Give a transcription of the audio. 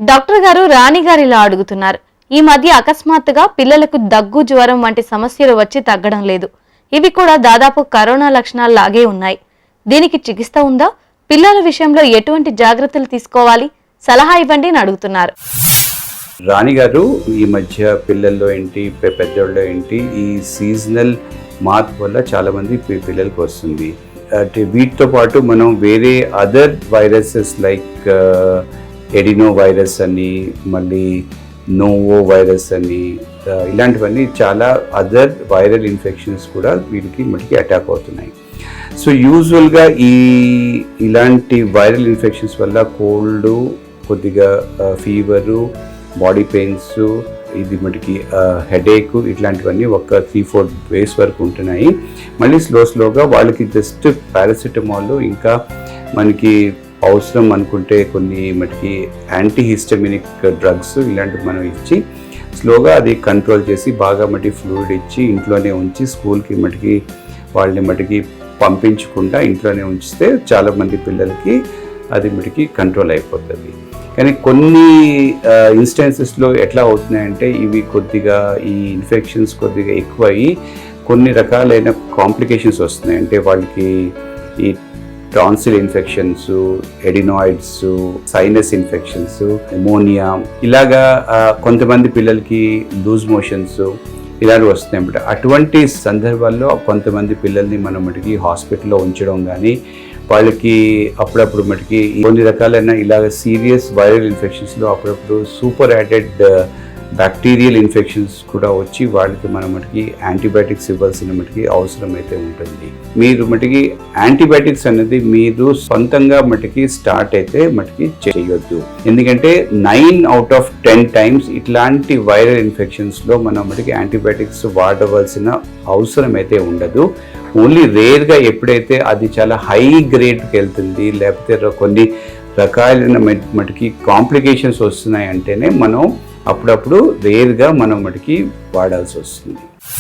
Doctor గారు రాణి గారు ఇలా అడుగుతున్నారు. ఈ మధ్య అకస్మాత్తుగా పిల్లలకు దగ్గు, జ్వరం వంటి సమస్యలు వచ్చి తగ్గడం లేదు. ఇవి కూడా దాదాపు కరోనా లక్షణాలు లాగే ఉన్నాయి. దీనికి చికిత్స ఉందా? పిల్లల విషయంలో ఎటువంటి జాగ్రత్తలు తీసుకోవాలి? సలహా ఇవ్వండి అని అడుగుతున్నారు. రాణి గారు, ఈ మధ్య పిల్లల్లో ఏంటి, పెద్దోళ్ళలో ఏంటి, ఈ సీజనల్ మార్పు వల్ల చాలా మంది పిల్లలకు వస్తుంది. అంటే వీటితో పాటు మనం వేరే other viruses like adeno virus అని, మళ్ళీ నోవో వైరస్ అని, ఇలాంటివన్నీ చాలా అదర్ వైరల్ ఇన్ఫెక్షన్స్ కూడా వీటికి మటుకి అటాక్ అవుతున్నాయి. సో యూజువల్గా ఇలాంటి వైరల్ ఇన్ఫెక్షన్స్ వల్ల కోల్డ్, కొద్దిగా ఫీవరు, బాడీ పెయిన్స్, ఇది మటుకి హెడేక్, ఇట్లాంటివన్నీ ఒక 3-4 డేస్ వరకు ఉంటున్నాయి. మళ్ళీ స్లోగా వాళ్ళకి జస్ట్ పారాసిటమాల్, ఇంకా మనకి అవసరం అనుకుంటే కొన్ని మటుకి యాంటీహిస్టమినిక్ డ్రగ్స్ ఇలాంటివి మనం ఇచ్చి స్లోగా అది కంట్రోల్ చేసి బాగా మటుకి ఫ్లూయిడ్ ఇచ్చి ఇంట్లోనే ఉంచి స్కూల్కి మటుకి వాళ్ళని మటుకి పంపించకుండా ఇంట్లోనే ఉంచితే చాలామంది పిల్లలకి అది మటుకి కంట్రోల్ అయిపోతుంది. కానీ కొన్ని ఇన్స్టెన్సెస్లో ఎట్లా అవుతున్నాయంటే ఇవి కొద్దిగా ఈ ఇన్ఫెక్షన్స్ కొద్దిగా ఎక్కువ అయ్యి కొన్ని రకాలైన కాంప్లికేషన్స్ వస్తున్నాయి. అంటే వాళ్ళకి ఈ tonsil infections, adenoids, sinus infections, pneumonia, ఇలాగా కొంతమంది పిల్లలకి లూజ్ మోషన్స్ ఇలాంటివి వస్తున్నాయి అన్నమాట. అటువంటి సందర్భాల్లో కొంతమంది పిల్లల్ని మనం మటుకి హాస్పిటల్లో ఉంచడం కానీ, వాళ్ళకి అప్పుడప్పుడు మటుకి కొన్ని రకాలైన ఇలాగ సీరియస్ వైరల్ ఇన్ఫెక్షన్స్లో అప్పుడప్పుడు సూపర్ యాడెడ్ బ్యాక్టీరియల్ ఇన్ఫెక్షన్స్ కూడా వచ్చి వాళ్ళకి మనం మటుకి యాంటీబయాటిక్స్ ఇవ్వాల్సిన మటుకి అవసరం అయితే ఉంటుంది. మీరు మటుకి యాంటీబయాటిక్స్ అనేది మీరు సొంతంగా మటుకి స్టార్ట్ అయితే మటుకి చేయొద్దు. ఎందుకంటే 9/10 టైమ్స్ ఇట్లాంటి వైరల్ ఇన్ఫెక్షన్స్లో మనం మటుకి యాంటీబయాటిక్స్ వాడవలసిన అవసరం అయితే ఉండదు. ఓన్లీ రేర్గా ఎప్పుడైతే అది చాలా హై గ్రేడ్కి వెళ్తుంది, లేకపోతే కొన్ని రకాలైన మటుకి కాంప్లికేషన్స్ వస్తున్నాయి అంటేనే మనం అప్పుడప్పుడు రేర్గా మనం మటుకి వాడాల్సి వస్తుంది.